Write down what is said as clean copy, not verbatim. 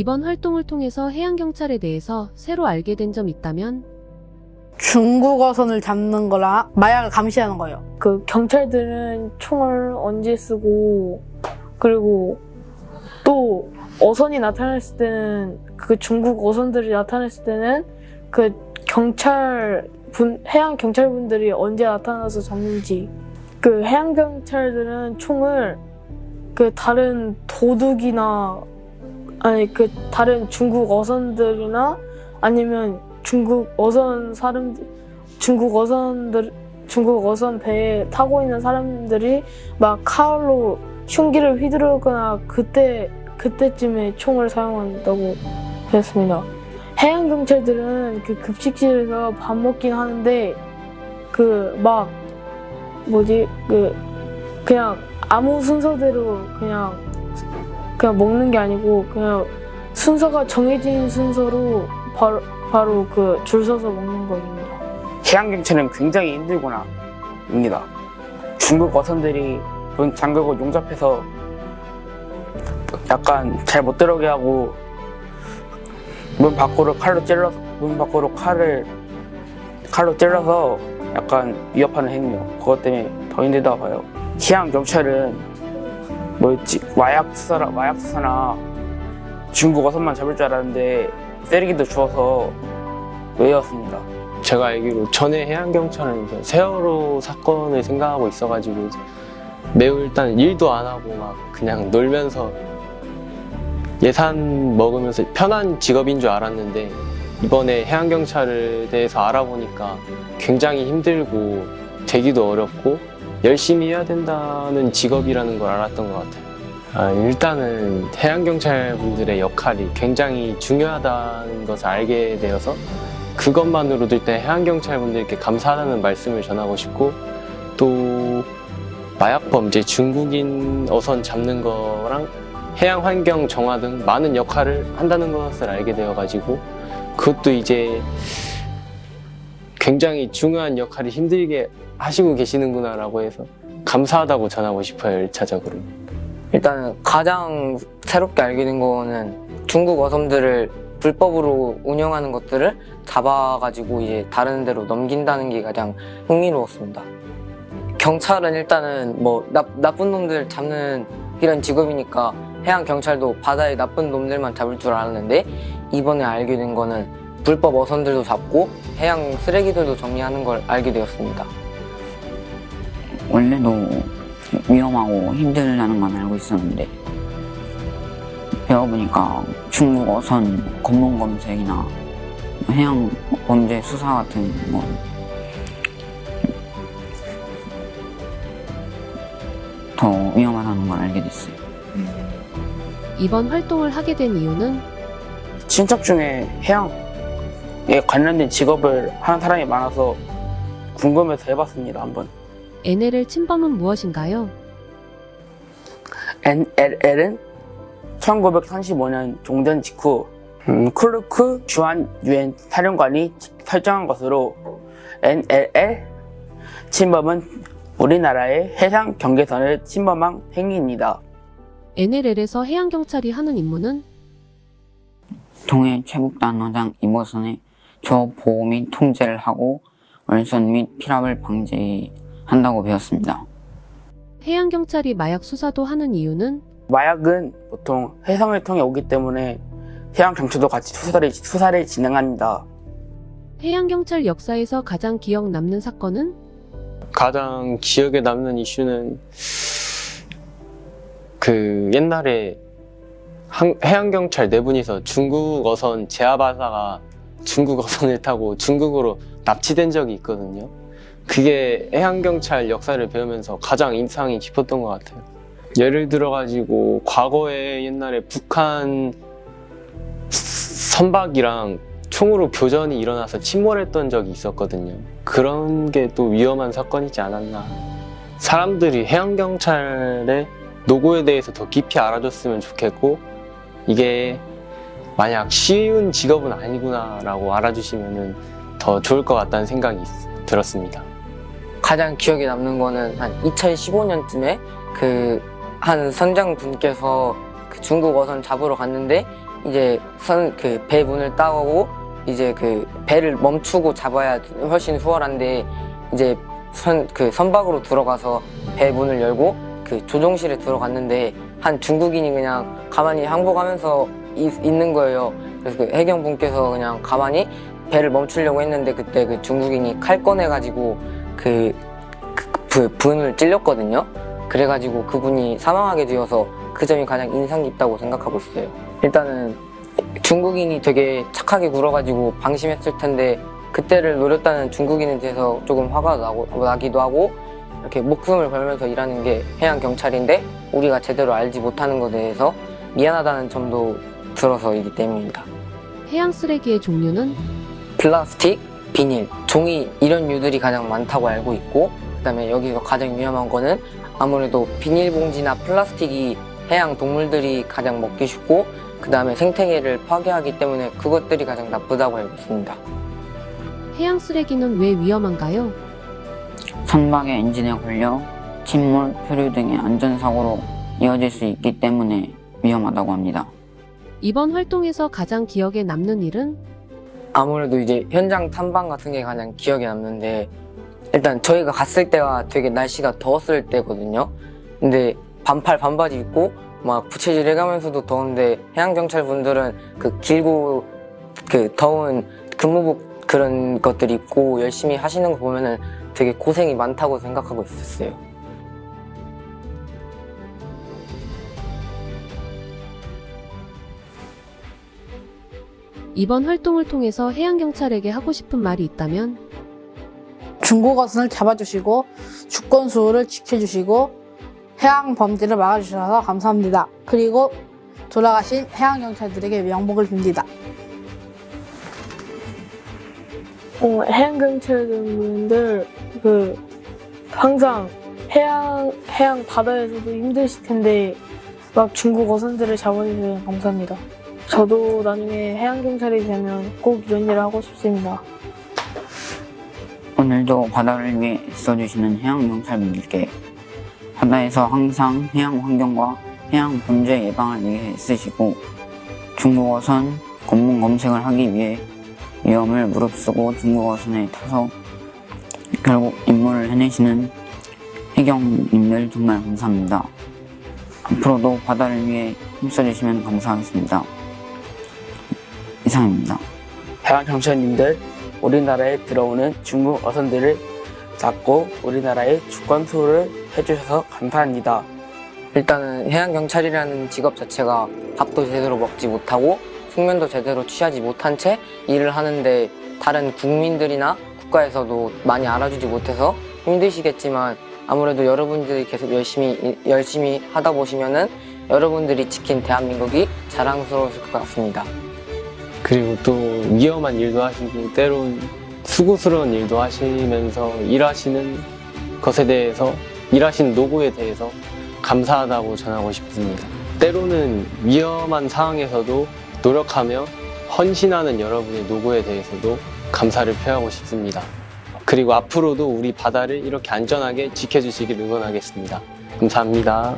이번 활동을 통해서 해양경찰에 대해서 새로 알게 된 점 있다면? 중국어선을 잡는 거랑 마약을 감시하는 거예요. 그 경찰들은 총을 언제 쓰고, 그리고 또 어선이 나타났을 때는, 그 중국 어선들이 나타났을 때는 그 해양 경찰분들이 언제 나타나서 잡는지, 그 해양 경찰들은 총을 그 다른 도둑이나 아니 그 다른 중국 어선들이나 아니면 중국 어선 배에 타고 있는 사람들이 막 칼로 흉기를 휘두르거나 그때쯤에 총을 사용한다고 했습니다. 해양 경찰들은 그 급식실에서 밥 먹긴 하는데 그냥 아무 순서대로 그냥 먹는 게 아니고 그냥 순서가 정해진 순서로 바로 그 줄 서서 먹는 거입니다. 해양경찰은 굉장히 힘들구나 입니다. 중국 어선들이 문 잠그고 용접해서 약간 잘 못 들어오게 하고 문 밖으로 칼로 찔러서 약간 위협하는 행위요. 그것 때문에 더 힘들다고 봐요. 해양경찰은 마약 수사나 중국 어선만 잡을 줄 알았는데 때리기도 주워서 외웠습니다. 제가 알기로 전에 해양경찰은 이제 세월호 사건을 생각하고 있어가지고 매우 일단 일도 안 하고 막 그냥 놀면서 예산 먹으면서 편한 직업인 줄 알았는데 이번에 해양경찰에 대해서 알아보니까 굉장히 힘들고 되기도 어렵고 열심히 해야 된다는 직업이라는 걸 알았던 것 같아요. 일단은 해양경찰 분들의 역할이 굉장히 중요하다는 것을 알게 되어서 그것만으로도 일단 해양경찰 분들께 감사하다는 말씀을 전하고 싶고, 또 마약범죄, 중국인 어선 잡는 거랑 해양환경 정화 등 많은 역할을 한다는 것을 알게 되어가지고 그것도 이제 굉장히 중요한 역할을 힘들게 하시고 계시는구나 라고 해서 감사하다고 전하고 싶어요. 1차적으로 일단은 가장 새롭게 알게 된 거는 중국 어선들을 불법으로 운영하는 것들을 잡아가지고 이제 다른 데로 넘긴다는 게 가장 흥미로웠습니다. 경찰은 일단은 나쁜 놈들 잡는 이런 직업이니까 해양 경찰도 바다에 나쁜 놈들만 잡을 줄 알았는데 이번에 알게 된 거는 불법 어선들도 잡고 해양 쓰레기들도 정리하는 걸 알게 되었습니다. 원래도 위험하고 힘들다는 건 알고 있었는데 배워보니까 중국 어선 검문 검색이나 해양 범죄 수사 같은 더 위험하다는 걸 알게 됐어요. 이번 활동을 하게 된 이유는? 친척 중에 해양에 관련된 직업을 하는 사람이 많아서 궁금해서 해봤습니다. 한번. NLL 침범은 무엇인가요? NLL은 1935년 종전 직후 클루크 주한 유엔 사령관이 설정한 것으로 NLL 침범은 우리나라의 해상 경계선을 침범한 행위입니다. NLL에서 해양경찰이 하는 임무는? 동해 최북단 어장 임무선의 조보호 및 통제를 하고 월선 및 피랍을 방지한다고 배웠습니다. 해양경찰이 마약 수사도 하는 이유는? 마약은 보통 해상을 통해 오기 때문에 해양경찰도 같이 수사를 진행합니다. 해양경찰 역사에서 가장 기억 남는 사건은? 가장 기억에 남는 이슈는 그 옛날에 해양경찰 네 분이서 중국 어선 제아바사가 중국 어선을 타고 중국으로 납치된 적이 있거든요. 그게 해양경찰 역사를 배우면서 가장 인상이 깊었던 것 같아요. 예를 들어가지고 과거에 옛날에 북한 선박이랑 총으로 교전이 일어나서 침몰했던 적이 있었거든요. 그런 게 또 위험한 사건이지 않았나. 사람들이 해양경찰의 노고에 대해서 더 깊이 알아줬으면 좋겠고, 이게 만약 쉬운 직업은 아니구나 라고 알아주시면 더 좋을 것 같다는 생각이 들었습니다. 가장 기억에 남는 거는 한 2015년쯤에 한 선장분께서 그 중국 어선 잡으러 갔는데 이제 배 문을 따고 이제 그 배를 멈추고 잡아야 훨씬 수월한데 이제 선박으로 들어가서 배 문을 열고 그 조종실에 들어갔는데 한 중국인이 그냥 가만히 항복하면서 있는 거예요. 그래서 그 해경분께서 그냥 가만히 배를 멈추려고 했는데 그때 그 중국인이 칼 꺼내가지고 그 분을 찔렸거든요. 그래가지고 그분이 사망하게 되어서 그 점이 가장 인상 깊다고 생각하고 있어요. 일단은 중국인이 되게 착하게 굴어가지고 방심했을 텐데 그때를 노렸다는 중국인에 대해서 조금 화가 나기도 하고 이렇게 목숨을 걸면서 일하는 게 해양 경찰인데 우리가 제대로 알지 못하는 것에 대해서 미안하다는 점도 들어서이기 때문입니다. 해양 쓰레기의 종류는 플라스틱, 비닐, 종이 이런 류들이 가장 많다고 알고 있고 그다음에 여기서 가장 위험한 거는 아무래도 비닐봉지나 플라스틱이 해양 동물들이 가장 먹기 쉽고 그다음에 생태계를 파괴하기 때문에 그것들이 가장 나쁘다고 알고 있습니다. 해양 쓰레기는 왜 위험한가요? 선박의 엔진에 걸려 침몰, 표류 등의 안전사고로 이어질 수 있기 때문에 위험하다고 합니다. 이번 활동에서 가장 기억에 남는 일은? 아무래도 이제 현장 탐방 같은 게 가장 기억에 남는데 일단 저희가 갔을 때가 되게 날씨가 더웠을 때거든요. 근데 반팔 반바지 입고 막 부채질 해가면서도 더운데 해양경찰 분들은 그 길고 그 더운 근무복 그런 것들 입고 열심히 하시는 거 보면은 되게 고생이 많다고 생각하고 있었어요. 이번 활동을 통해서 해양경찰에게 하고 싶은 말이 있다면? 중국 어선을 잡아주시고 주권 수호를 지켜주시고 해양 범죄를 막아주셔서 감사합니다. 그리고 돌아가신 해양 경찰들에게 명복을 빕니다. 해양 경찰분들 항상 해양 바다에서도 힘드실 텐데 막 중국 어선들을 잡아주셔서 감사합니다. 저도 나중에 해양 경찰이 되면 꼭 이런 일을 하고 싶습니다. 오늘도 바다를 위해 애써주시는 해양경찰분들께 바다에서 항상 해양 환경과 해양 범죄 예방을 위해 애쓰시고 중국어선 검문 검색을 하기 위해 위험을 무릅쓰고 중국어선에 타서 결국 임무를 해내시는 해경님들 정말 감사합니다. 앞으로도 바다를 위해 힘써주시면 감사하겠습니다. 이상입니다. 해양 경찰님들, 우리나라에 들어오는 중국 어선들을 잡고 우리나라의 주권 수호를 해주셔서 감사합니다. 일단은 해양경찰이라는 직업 자체가 밥도 제대로 먹지 못하고 숙면도 제대로 취하지 못한 채 일을 하는데 다른 국민들이나 국가에서도 많이 알아주지 못해서 힘드시겠지만 아무래도 여러분들이 계속 열심히 하다 보시면은 여러분들이 지킨 대한민국이 자랑스러우실 것 같습니다. 그리고 또 위험한 일도 하시고 때론 수고스러운 일도 하시면서 일하시는 것에 대해서 일하시는 노고에 대해서 감사하다고 전하고 싶습니다. 때로는 위험한 상황에서도 노력하며 헌신하는 여러분의 노고에 대해서도 감사를 표하고 싶습니다. 그리고 앞으로도 우리 바다를 이렇게 안전하게 지켜주시길 응원하겠습니다. 감사합니다.